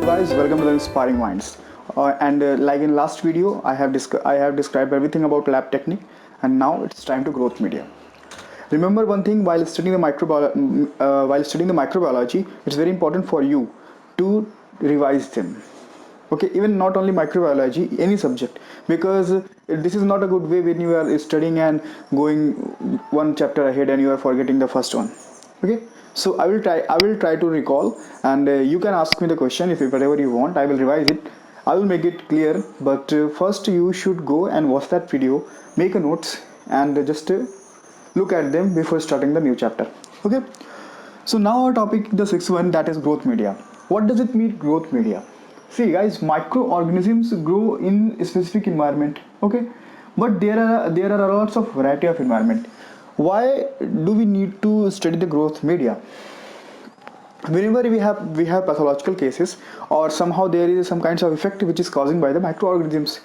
guys, welcome to the Inspiring Minds. Like in last video, I have described everything about lab technique, and now it's time to growth media. Remember one thing while studying the microbiology, it's very important for you to revise them. Okay, even not only microbiology, any subject, because this is not a good way when you are studying and going one chapter ahead and you are forgetting the first one. Okay, so I will try to recall, and you can ask me the question if whatever you want. I will revise it, I will make it clear, but first you should go and watch that video, make a notes, and just look at them before starting the new chapter. Okay, so now our topic, the sixth one, that is growth media. What does it mean, growth media? See guys, microorganisms grow in a specific environment. Okay, but there are lots of variety of environment. Why do we need to study the growth media? Whenever we have pathological cases, or somehow there is some kinds of effect which is causing by the microorganisms,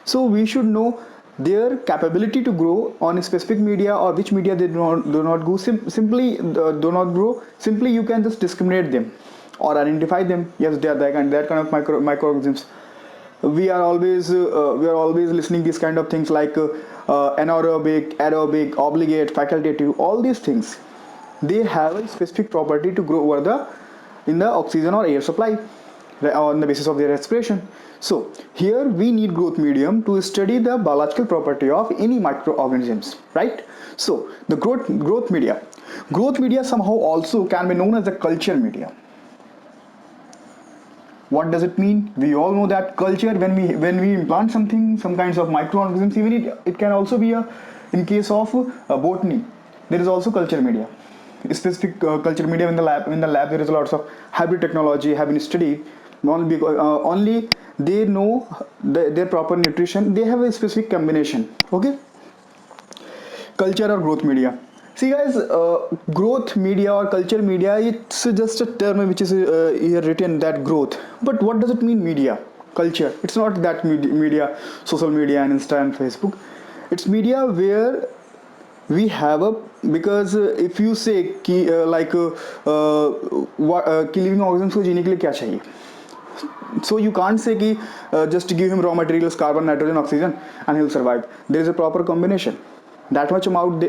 so we should know their capability to grow on a specific media, or which media they do not grow simply do not grow. Simply you can just discriminate them or identify them. Yes, they are that kind of microorganisms. We are always listening these kind of things like anaerobic, aerobic, obligate, facultative. All these things, they have a specific property to grow over the in the oxygen or air supply, on the basis of their respiration. So here we need growth medium to study the biological property of any microorganisms, right? So the growth media somehow also can be known as the culture media. What does it mean? We all know that culture, when we implant something, some kinds of microorganisms, even it can also be a, in case of botany, there is also culture media, specific culture media. In the lab there is lots of hybrid technology have been studied. Only they know their proper nutrition, they have a specific combination. Okay, culture or growth media. See guys, growth media or culture media, it's just a term which is here written, that growth. But what does it mean, media, culture? It's not that media, social media and Insta and Facebook. It's media where we have a, because if you say कि like कि living organism को जीने के लिए क्या चाहिए, so you can't say कि just give him raw materials, carbon, nitrogen, oxygen, and he'll survive. There is a proper combination. That much amount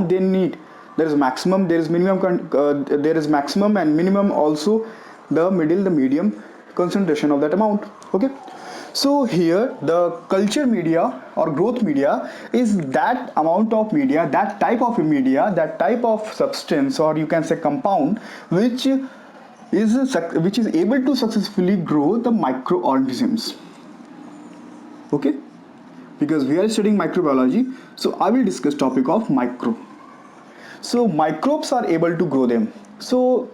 they need. There is maximum, there is minimum, there is maximum and minimum also, the middle, the medium concentration of that amount. Okay, so here the culture media or growth media is that amount of media, that type of media, that type of substance, or you can say compound, which is able to successfully grow the microorganisms. Okay, because we are studying microbiology, so I will discuss topic of micro. So microbes are able to grow them. So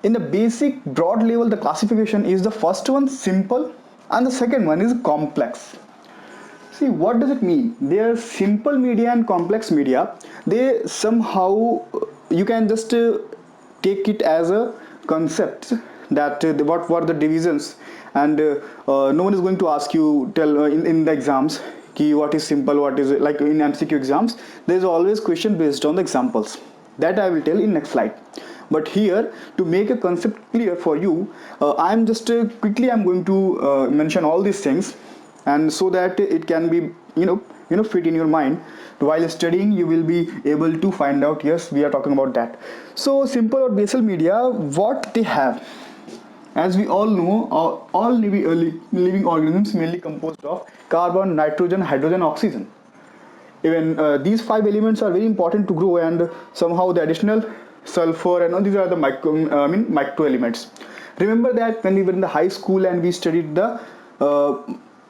in the basic broad level, the classification is, the first one simple and the second one is complex. See, what does it mean? They are simple media and complex media. They somehow, you can just take it as a concept, that what were the divisions, and no one is going to ask you, tell in the exams ki what is simple, what is, like in MCQ exams there is always question based on the examples. That I will tell in next slide. But here, to make a concept clear for you, I'm just quickly I'm going to mention all these things, and so that it can be fit in your mind. While studying you will be able to find out, yes, we are talking about that. So simple or basal media, what they have, as we all know, all living organisms mainly composed of carbon, nitrogen, hydrogen, oxygen. Even these five elements are very important to grow, and somehow the additional sulfur and all these are the micro elements. Remember that when we were in the high school and we studied the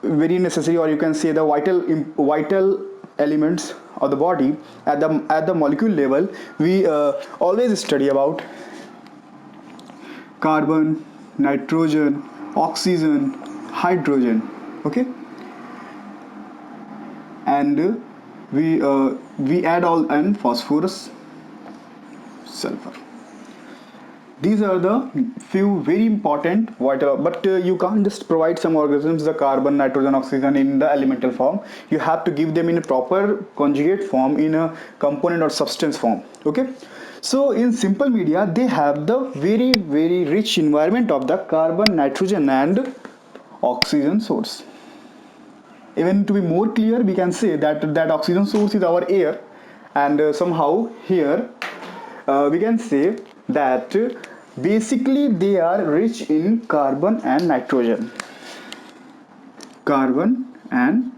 very necessary, or you can say the vital elements of the body at the molecule level, we always study about carbon, nitrogen, oxygen, hydrogen. Okay, and we add all, and phosphorus, sulfur. These are the few very important vital, but you can't just provide some organisms the carbon, nitrogen, oxygen in the elemental form. You have to give them in a proper conjugate form, in a component or substance form. Okay, So in simple media, they have the very rich environment of the carbon, nitrogen and oxygen source. Even to be more clear, we can say that oxygen source is our air, and somehow here we can say that basically they are rich in carbon and nitrogen. Carbon and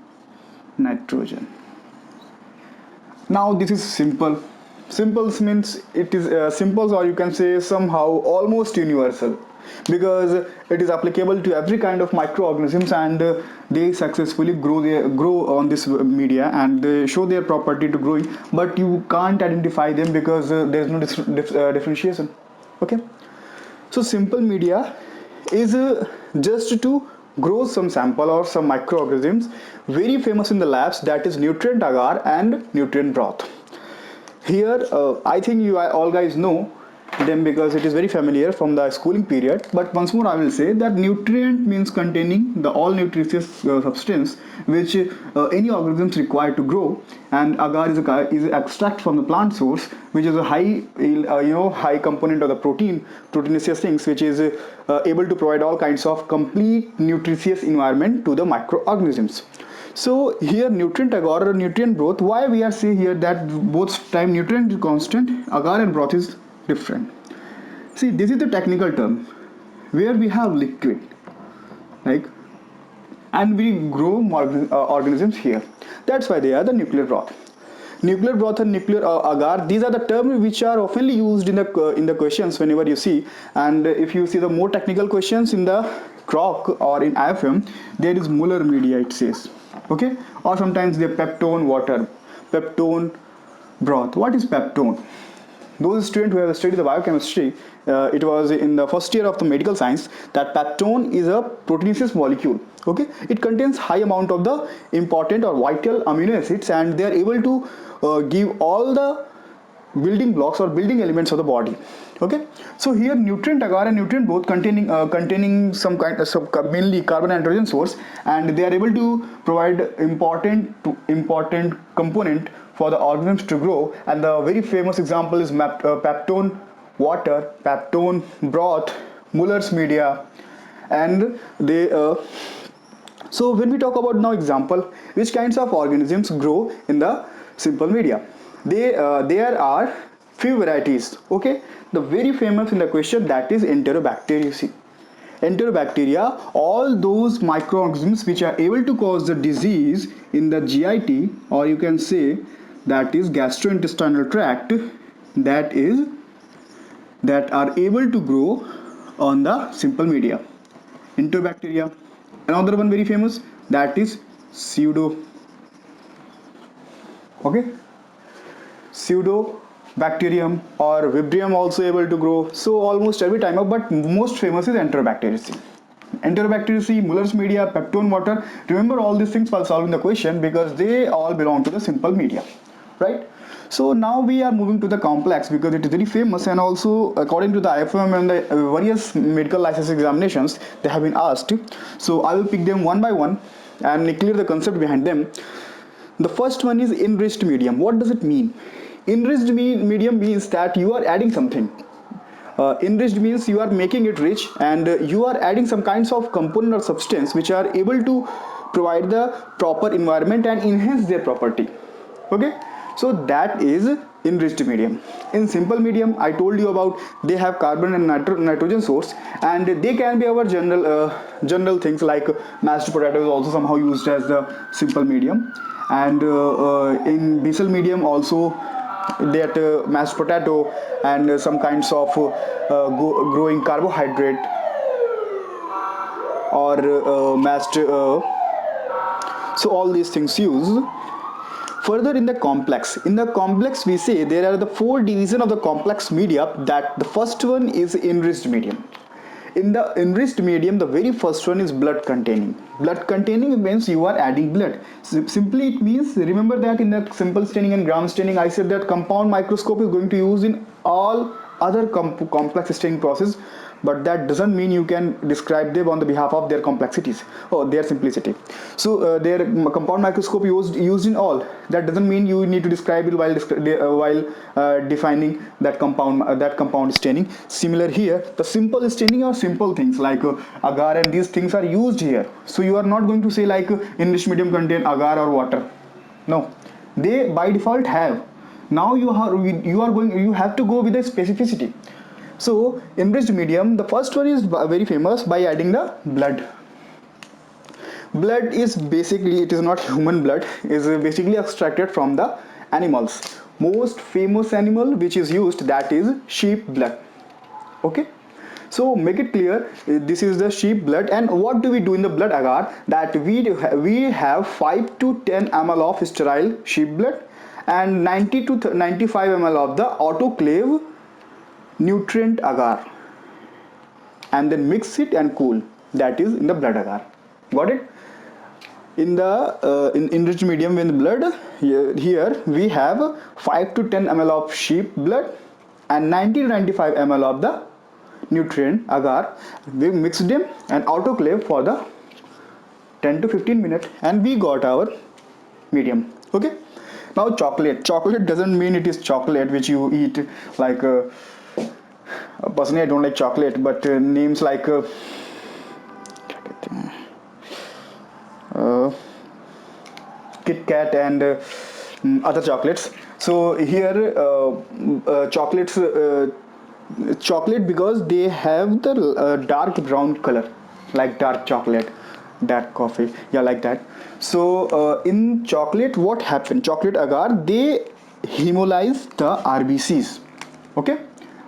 nitrogen. Now this is simple. Simples means it is simples, or you can say somehow almost universal, because it is applicable to every kind of microorganisms, and they successfully grow on this media, and they show their property to growing, but you can't identify them because there is no differentiation. Okay, so simple media is just to grow some sample or some microorganisms very famous in the labs, that is nutrient agar and nutrient broth. Here I think you all guys know them because it is very familiar from the schooling period, but once more I will say that nutrient means containing the all nutritious substance which any organisms require to grow, and agar is extract from the plant source, which is a high high component of the proteinaceous things, which is able to provide all kinds of complete nutritious environment to the microorganisms. So here nutrient agar or nutrient broth, why we are saying here that both time nutrient is constant, agar and broth is different. See, this is the technical term where we have liquid, like, and we grow organisms here. That's why they are the nuclear broth. Nuclear broth and nuclear agar, these are the terms which are often used in the questions whenever you see. And if you see the more technical questions in the CROC or in IFM, there is Muller media, it says. Okay, or sometimes the peptone water, peptone broth. What is peptone? Those students who have studied the biochemistry, it was in the first year of the medical science, that peptone is a proteinaceous molecule. Okay, it contains high amount of the important or vital amino acids, and they are able to give all the building blocks or building elements of the body. Okay, so here nutrient agar and nutrient both containing some kind of mainly carbon and nitrogen source, and they are able to provide important component for the organisms to grow. And the very famous example is peptone water, peptone broth, Muller's media, and they so when we talk about now example which kinds of organisms grow in the simple media, there are few varieties. Okay, the very famous in the question, that is Enterobacteriaceae. Enterobacteria, all those microorganisms which are able to cause the disease in the GIT, or you can say that is gastrointestinal tract, that are able to grow on the simple media. Enterobacteria. Another one very famous, that is pseudo. Okay, pseudobacterium or Vibrio also able to grow. So almost every time, but most famous is Enterobacteriaceae. Enterobacteriaceae, Muller's media, peptone water. Remember all these things while solving the question, because they all belong to the simple media, right? So now we are moving to the complex, because it is very famous, and also according to the IFM and the various medical license examinations, they have been asked. So I will pick them one by one and clear the concept behind them. The first one is enriched medium. What does it mean? Enriched medium means that you are adding something. Enriched means you are making it rich, and you are adding some kinds of component or substance which are able to provide the proper environment and enhance their property. Okay, so that is enriched medium. In simple medium, I told you about, they have carbon and nitrogen source, and they can be our general things like mashed potato is also somehow used as the simple medium, and in basal medium also that mashed potato and some kinds of growing carbohydrate or mashed so all these things used. Further, in the complex we say there are the four divisions of the complex media. That the first one is enriched medium. In the enriched medium, the very first one is blood containing. Blood containing means you are adding blood. Simply it means, remember that in the simple staining and gram staining I said that compound microscope is going to use in all other complex staining process, but that doesn't mean you can describe them on the behalf of their complexities or their simplicity. So their compound microscope used in all, that doesn't mean you need to describe it while defining that compound staining. Similar here, the simple staining or simple things like agar and these things are used here. So you are not going to say like English medium contain agar or water. No, they by default have. Now you have to go with the specificity. So enriched medium, the first one is very famous by adding the blood. Blood is basically, it is not human blood, is basically extracted from the animals. Most famous animal which is used, that is sheep blood. Okay, so make it clear, this is the sheep blood. And what do we do in the blood agar? That we have 5 to 10 ml of sterile sheep blood and 90 to 95 ml of the autoclave nutrient agar, and then mix it and cool. That is in the blood agar. Got it? In the in enriched medium with blood, here we have 5 to 10 ml of sheep blood and 90 to 95 ml of the nutrient agar. We mixed them and autoclave for the 10 to 15 minutes, and we got our medium. Okay, now chocolate doesn't mean it is chocolate which you eat like personally I don't like chocolate, but names like Kit Kat and other chocolates. So here chocolates chocolate, because they have the dark brown color, like dark chocolate, dark coffee, yeah, like that. So in chocolate, what happened? Chocolate agar, they hemolyze the RBCs. Okay,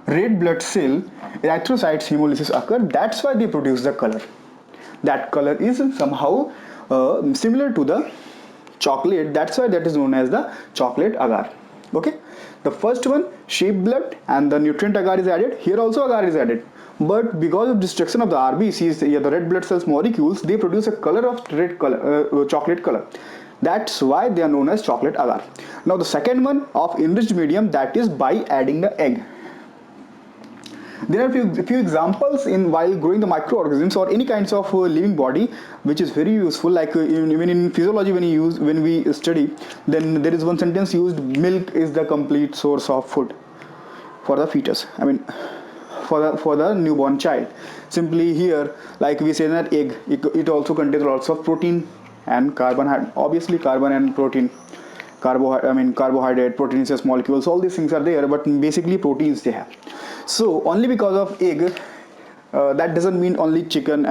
red blood cell erythrocytes hemolysis occur. That's why they produce the color. That color is somehow similar to the chocolate. That's why that is known as the chocolate agar. Okay, the first one, sheep blood, and the nutrient agar is added. Here also agar is added, but because of destruction of the RBCs, the red blood cells molecules, they produce a color of red color, chocolate color. That's why they are known as chocolate agar. Now the second one of enriched medium, that is by adding the egg. There are few examples in while growing the microorganisms or any kinds of living body, which is very useful. Like even in physiology, when we study, then there is one sentence used: milk is the complete source of food for the fetus. I mean, for the newborn child. Simply here, like we say that egg, it also contains lots of protein and carbohydrate. Obviously, carbon and protein. Carbohydrate, proteinaceous molecules, all these things are there, but basically proteins they have. So only because of egg, that doesn't mean only chicken.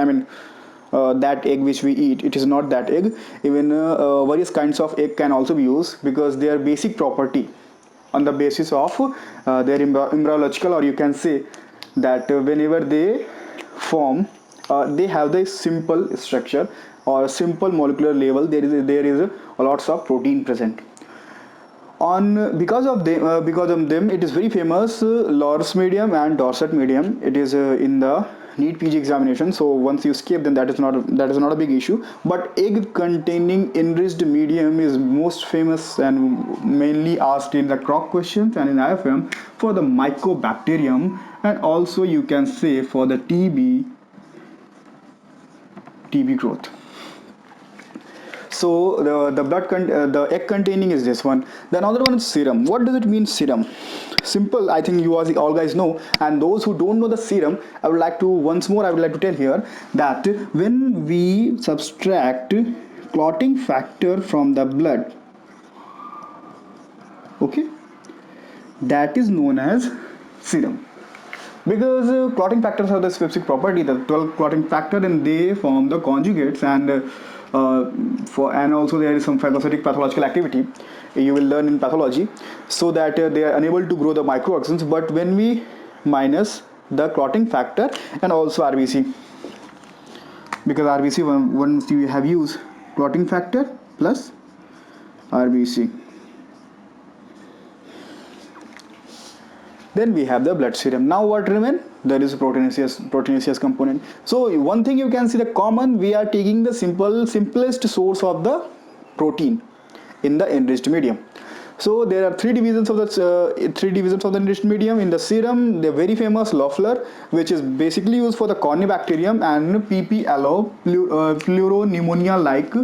That egg which we eat, it is not that egg. Even various kinds of egg can also be used, because their basic property on the basis of their embryological, or you can say that whenever they form, they have the simple structure or simple molecular level. There is lots of protein present. Because of them, it is very famous, Loris medium and Dorset medium. It is in the NEET PG examination. So once you skip, then that is not a big issue. But egg containing enriched medium is most famous and mainly asked in the crock questions and in IFM for the mycobacterium, and also you can say for the TB growth. So the egg containing is this one. The another one is serum. What does it mean, serum? Simple, I think you all guys know. And those who don't know the serum, I would like to tell here that when we subtract clotting factor from the blood, okay, that is known as serum. Because clotting factors have the specific property, the 12 clotting factor, and they form the conjugates, and and also there is some phagocytic pathological activity you will learn in pathology, so that they are unable to grow the microorganisms. But when we minus the clotting factor and also RBC, because RBC, once you have used clotting factor plus RBC, then we have the blood serum. Now what remain? There is a proteinaceous component. So one thing you can see, the common, we are taking the simplest source of the protein in the enriched medium. So there are three divisions of the digestion medium. In the serum, the very famous Loeffler, which is basically used for the Corynebacterium and PP pleuropneumonia like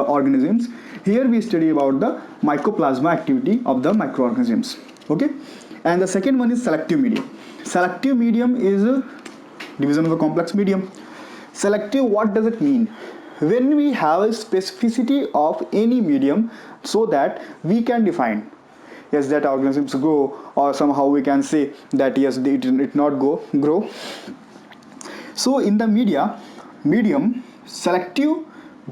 organisms. Here we study about the mycoplasma activity of the microorganisms. Okay, and the second one is selective medium. Selective medium is a division of the complex medium. Selective, what does it mean? When we have a specificity of any medium so that we can define, yes, that organisms grow, or somehow we can say that yes, it not grow. So in the medium selective,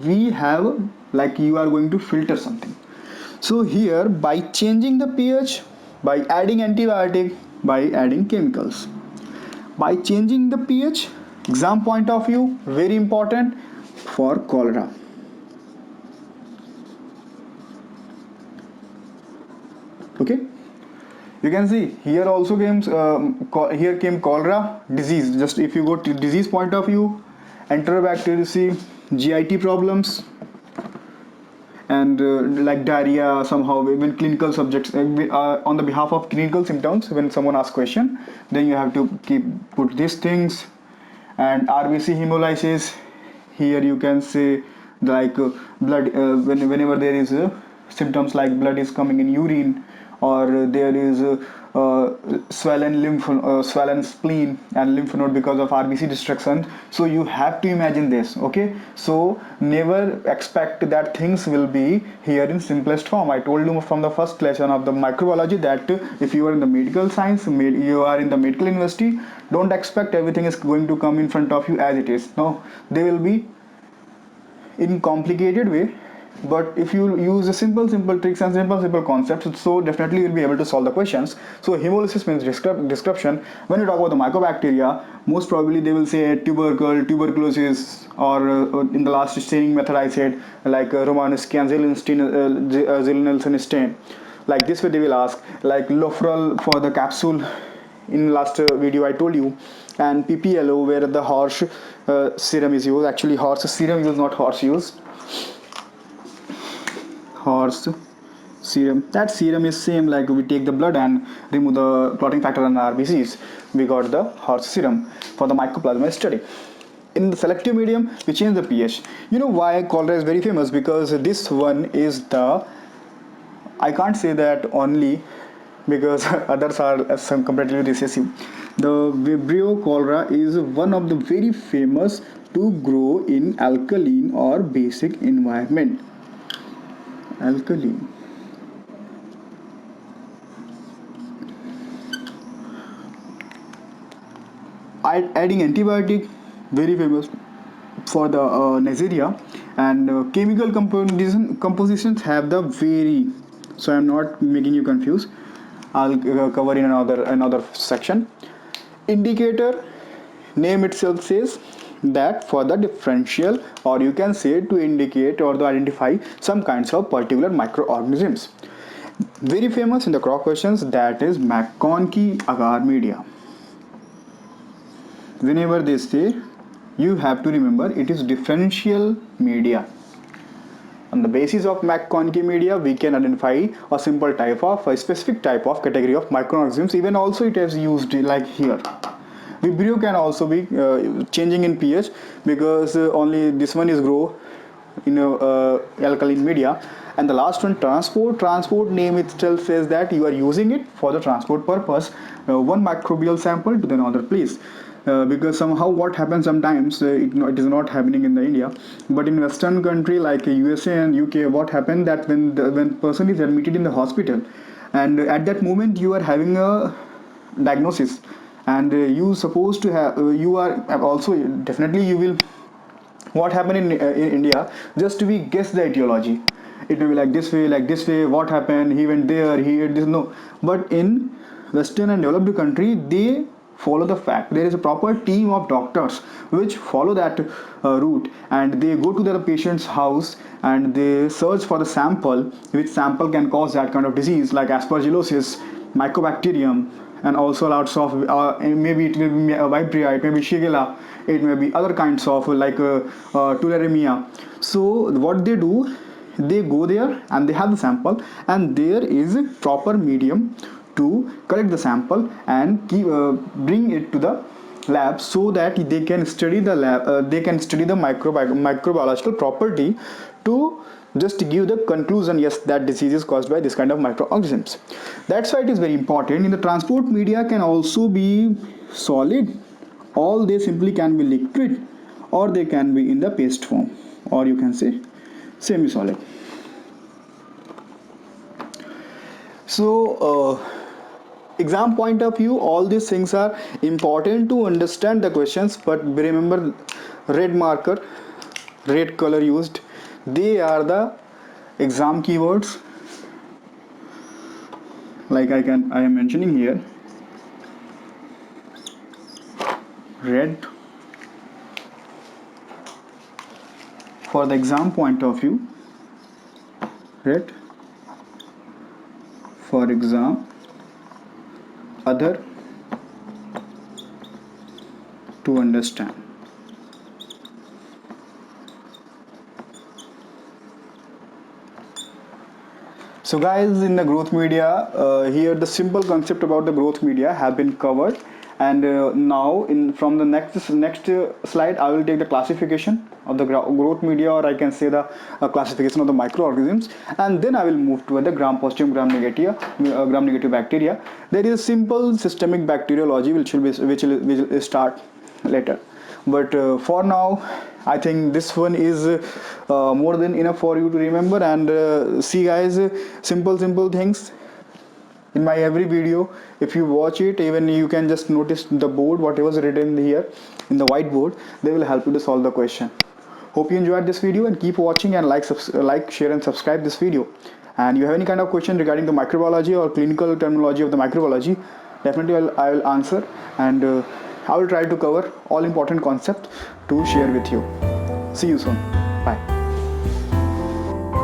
we have, like you are going to filter something. So here, by changing the pH, by adding antibiotic, by adding chemicals, by changing the pH, exam point of view, very important for cholera. Okay, you can see here also here came cholera disease. Just if you go to disease point of view, enterobacteriaceae, GIT problems, and like diarrhea, somehow when clinical subjects on the behalf of clinical symptoms, when someone asks question, then you have to put these things. And RBC hemolysis, here you can say like blood, whenever there is symptoms like blood is coming in urine, or there is swollen spleen and lymph node because of RBC destruction. So you have to imagine this. Okay, so never expect that things will be here in simplest form. I told you from the first lesson of the microbiology that if you are in the medical science, you are in the medical university, don't expect everything is going to come in front of you as it is. No, they will be in complicated way, but if you use a simple tricks and simple concepts, so definitely you'll be able to solve the questions. So hemolysis means description. When you talk about the mycobacteria, most probably they will say tuberculosis, or in the last staining method I said like Romanesque and Zielinelsen stain. Like this way they will ask, like Lofrol for the capsule in last video I told you, and PPLO where the horse serum is used. Actually horse serum used, not horse used. Horse serum, that serum is same like we take the blood and remove the clotting factor and RBCs, we got the horse serum for the mycoplasma study. In the selective medium we change the pH. You know why cholera is very famous? Because this one is the, I can't say that only because others are some comparatively recessive. The Vibrio cholera is one of the very famous to grow in alkaline or basic environment. Alkaline. Adding antibiotic, very famous for the Neisseria, and chemical compositions have the very, so I'm not making you confused, I'll cover in another section. Indicator, name itself says that for the differential, or you can say to indicate or to identify some kinds of particular microorganisms. Very famous in the cross questions, that is McConkey agar media. Whenever they say, you have to remember it is differential media. On the basis of McConkey media, we can identify a simple type of, a specific type of category of microorganisms. Even also it is used like here. Vibrio can also be changing in pH, because only this one is grow in alkaline media. And the last one, transport name itself says that you are using it for the transport purpose, one microbial sample to another place. Because somehow what happens sometimes, it is not happening in the India, but in Western country like USA and UK, what happened that when person is admitted in the hospital, and at that moment you are having a diagnosis, and you supposed to have, you are also definitely you will, what happened in India, just we guess the etiology, it may be like this way, what happened, he went there, he did this, no. But in Western and developed country, they follow the fact, there is a proper team of doctors which follow that route, and they go to the patient's house and they search for the sample, which sample can cause that kind of disease like aspergillosis, mycobacterium, and also lots of maybe it will be vibria, it may be shigella, it may be other kinds of like tularemia. So what they do, they go there and they have the sample, and there is a proper medium to collect the sample and bring it to the lab, so that they can study the microbiological property to just give the conclusion, yes, that disease is caused by this kind of microorganisms. That's why it is very important. In the transport media can also be solid, or they simply can be liquid, or they can be in the paste form, or you can say semi solid. So exam point of view, all these things are important to understand the questions, but remember, red marker, red color used, they are the exam keywords. Like I am mentioning here, red for the exam point of view, red for exam, other to understand. So guys, in the growth media, here the simple concept about the growth media have been covered, and now from the next slide I will take the classification of the growth media, or I can say the classification of the microorganisms, and then I will move to the gram positive, gram negative bacteria. There is a simple systemic bacteriology which will start later, but for now I think this one is more than enough for you to remember. And see guys, simple things in my every video, if you watch it, even you can just notice the board, whatever is written here in the whiteboard, they will help you to solve the question. Hope you enjoyed this video, and keep watching, and like, share and subscribe this video. And you have any kind of question regarding the microbiology or clinical terminology of the microbiology, definitely I will answer, and I will try to cover all important concepts to share with you. See you soon. Bye.